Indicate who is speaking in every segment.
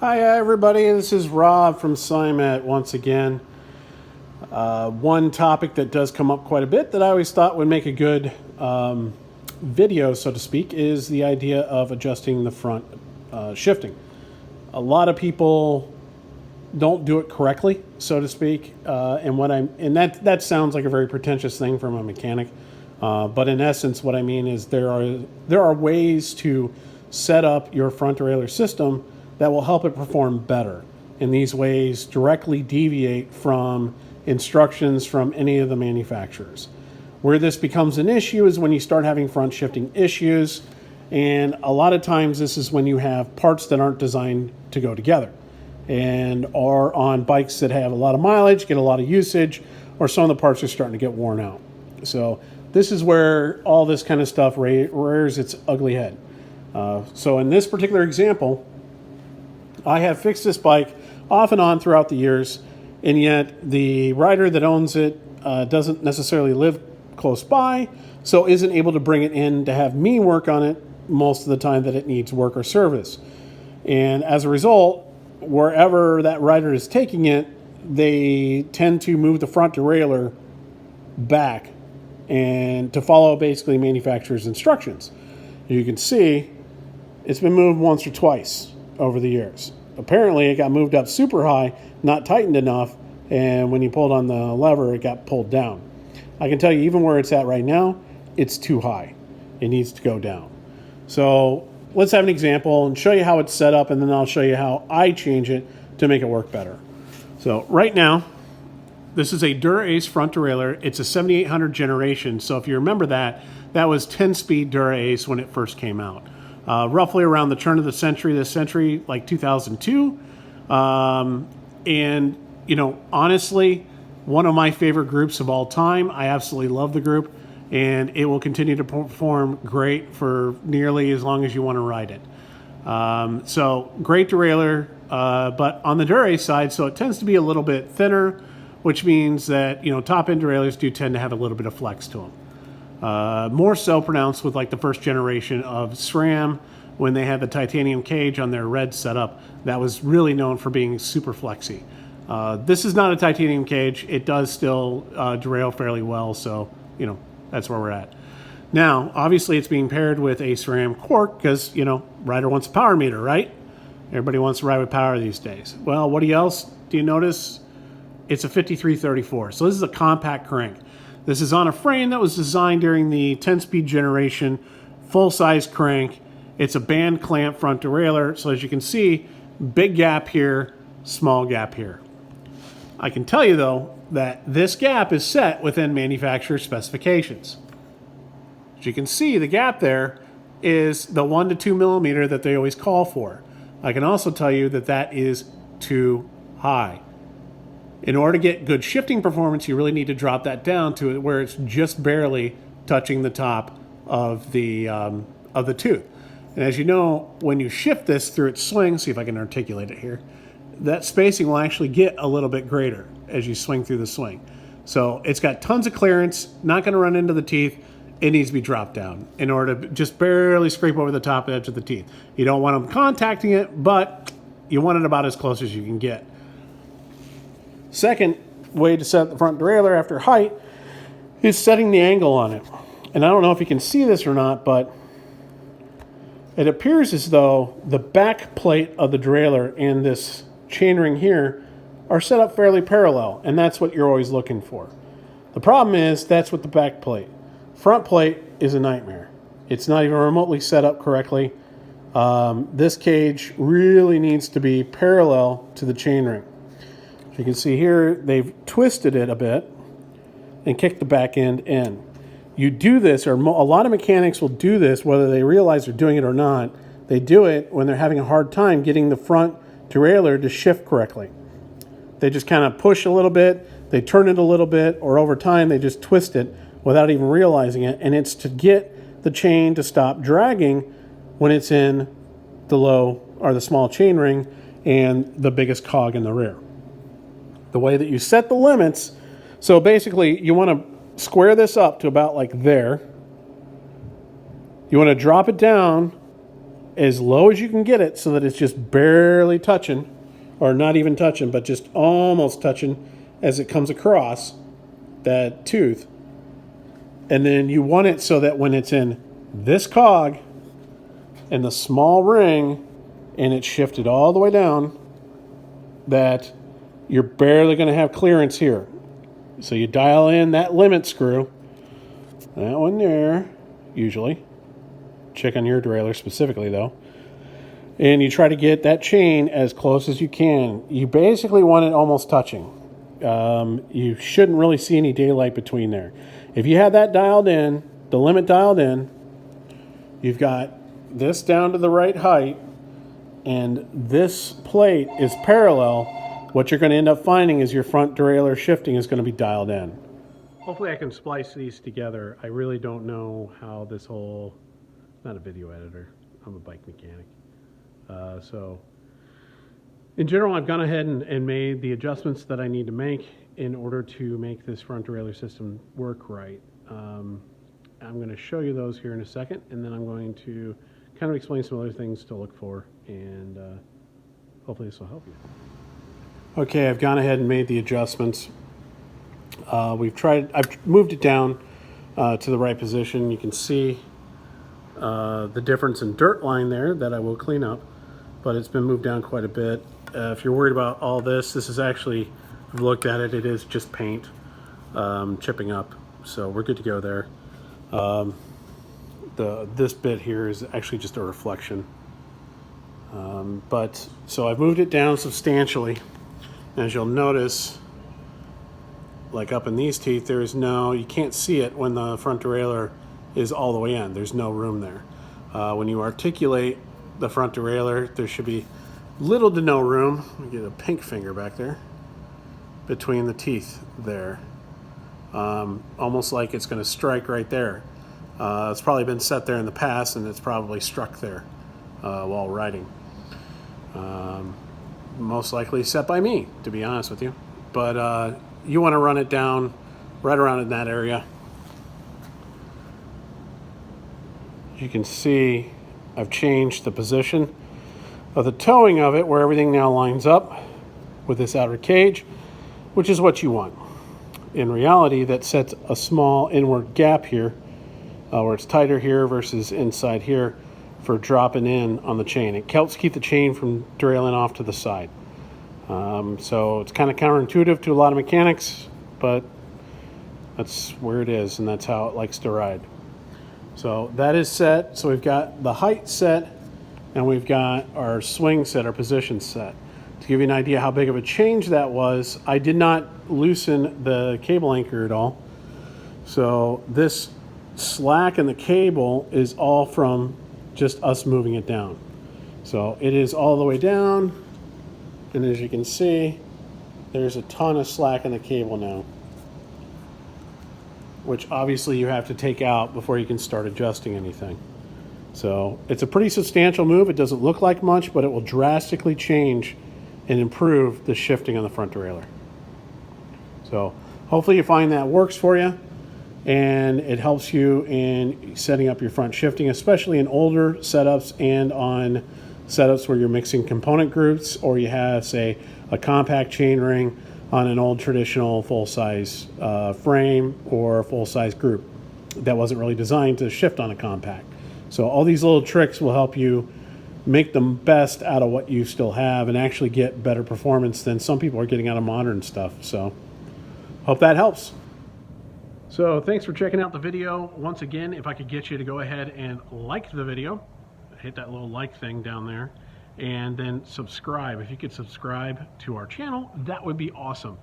Speaker 1: Hi everybody, this is Rob from Simet once again. One topic that does come up quite a bit that I always thought would make a good video, so to speak, is the idea of adjusting the front shifting. A lot of people don't do it correctly, so to speak, and that sounds like a very pretentious thing from a mechanic, but in essence, what I mean is there are ways to set up your front derailleur system that will help it perform better. And these ways directly deviate from instructions from any of the manufacturers. Where this becomes an issue is when you start having front shifting issues, and a lot of times this is when you have parts that aren't designed to go together and are on bikes that have a lot of mileage, get a lot of usage, or some of the parts are starting to get worn out. So this is where all this kind of stuff rears its ugly head. So in this particular example, I have fixed this bike off and on throughout the years, and yet the rider that owns it doesn't necessarily live close by, so isn't able to bring it in to have me work on it most of the time that it needs work or service. And as a result, wherever that rider is taking it, they tend to move the front derailleur back and to follow basically manufacturer's instructions. You can see it's been moved once or twice over the years. Apparently it got moved up super high, not tightened enough, and when you pulled on the lever, it got pulled down. I can tell you, even where it's at right now, it's too high. It needs to go down. So let's have an example and show you how it's set up, and then I'll show you how I change it to make it work better. So right now, this is a Dura-Ace front derailleur. It's a 7800 generation, so if you remember that was 10-speed Dura-Ace when it first came out. Roughly around the turn of the century, like 2002. And, you know, honestly, one of my favorite groups of all time. I absolutely love the group, and it will continue to perform great for nearly as long as you want to ride it. So great derailleur, but on the Dura-Ace side, so it tends to be a little bit thinner, which means that, you know, top-end derailleurs do tend to have a little bit of flex to them. More so pronounced with like the first generation of SRAM when they had the titanium cage on their red setup. That was really known for being super flexy. This is not a titanium cage. It does still derail fairly well, so you know that's where we're at. Now, obviously, it's being paired with a SRAM cork because, you know, rider wants a power meter, right? Everybody wants to ride with power these days. Well, what else do you notice? It's a 5334. So this is a compact crank. This is on a frame that was designed during the 10-speed generation, full-size crank. It's a band clamp front derailleur, so as you can see, big gap here, small gap here. I can tell you, though, that this gap is set within manufacturer specifications. As you can see, the gap there is the 1 to 2 millimeter that they always call for. I can also tell you that that is too high. In order to get good shifting performance, you really need to drop that down to where it's just barely touching the top of the tooth. And as you know, when you shift this through its swing, see if I can articulate it here, that spacing will actually get a little bit greater as you swing through the swing. So it's got tons of clearance, not going to run into the teeth. It needs to be dropped down in order to just barely scrape over the top edge of the teeth. You don't want them contacting it, but you want it about as close as you can get. Second way to set the front derailleur after height is setting the angle on it. And I don't know if you can see this or not, but it appears as though the back plate of the derailleur and this chainring here are set up fairly parallel, and that's what you're always looking for. The problem is that's with the back plate. Front plate is a nightmare. It's not even remotely set up correctly. This cage really needs to be parallel to the chainring. You can see here, they've twisted it a bit and kicked the back end in. You do this, or a lot of mechanics will do this, whether they realize they're doing it or not. They do it when they're having a hard time getting the front derailleur to shift correctly. They just kind of push a little bit, they turn it a little bit, or over time they just twist it without even realizing it. And it's to get the chain to stop dragging when it's in the low or the small chain ring and the biggest cog in the rear. The way that you set the limits, so basically you want to square this up to about like there. You want to drop it down as low as you can get it so that it's just barely touching, or not even touching, but just almost touching as it comes across that tooth. And then you want it so that when it's in this cog and the small ring and it's shifted all the way down, that you're barely going to have clearance here. So you dial in that limit screw, that one there, usually. Check on your derailleur specifically though. And you try to get that chain as close as you can. You basically want it almost touching. You shouldn't really see any daylight between there. If you have that dialed in, the limit dialed in, you've got this down to the right height, and this plate is parallel. What you're going to end up finding is your front derailleur shifting is going to be dialed in. Hopefully I can splice these together. I really don't know how this whole... Not a video editor. I'm a bike mechanic. So in general, I've gone ahead and made the adjustments that I need to make in order to make this front derailleur system work right. I'm going to show you those here in a second, and then I'm going to kind of explain some other things to look for, and hopefully this will help you. Okay, I've gone ahead and made the adjustments. I've moved it down to the right position. You can see the difference in dirt line there that I will clean up, but it's been moved down quite a bit. If you're worried about all this is actually, if you've looked at it, it is just paint chipping up, so we're good to go there. This bit here is actually just a reflection, so I've moved it down substantially. As you'll notice, like up in these teeth, you can't see it when the front derailleur is all the way in. There's no room there. When you articulate the front derailleur, there should be little to no room. Let me get a pink finger back there between the teeth there. Almost like it's going to strike right there. It's probably been set there in the past, and it's probably struck there while riding. Most likely set by me, to be honest with you. But you want to run it down right around in that area. You can see I've changed the position of the towing of it, where everything now lines up with this outer cage, which is what you want. In reality, that sets a small inward gap here, where it's tighter here versus inside here, for dropping in on the chain. It helps keep the chain from derailing off to the side. So it's kind of counterintuitive to a lot of mechanics, but that's where it is, and that's how it likes to ride. So that is set. So we've got the height set, and we've got our swing set, our position set. To give you an idea how big of a change that was, I did not loosen the cable anchor at all. So this slack in the cable is all from just us moving it down. So it is all the way down, and as you can see, there's a ton of slack in the cable now, which obviously you have to take out before you can start adjusting anything. So it's a pretty substantial move. It doesn't look like much, but it will drastically change and improve the shifting on the front derailleur. So hopefully you find that works for you, and it helps you in setting up your front shifting, especially in older setups and on setups where you're mixing component groups, or you have, say, a compact chain ring on an old traditional full-size frame or full-size group that wasn't really designed to shift on a compact. So all these little tricks will help you make the best out of what you still have and actually get better performance than some people are getting out of modern stuff. So hope that helps. So thanks for checking out the video. Once again, if I could get you to go ahead and like the video, hit that little like thing down there, and then subscribe. If you could subscribe to our channel, that would be awesome.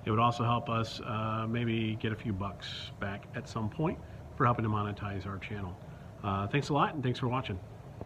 Speaker 1: It would also help us maybe get a few bucks back at some point for helping to monetize our channel. Thanks a lot, and thanks for watching.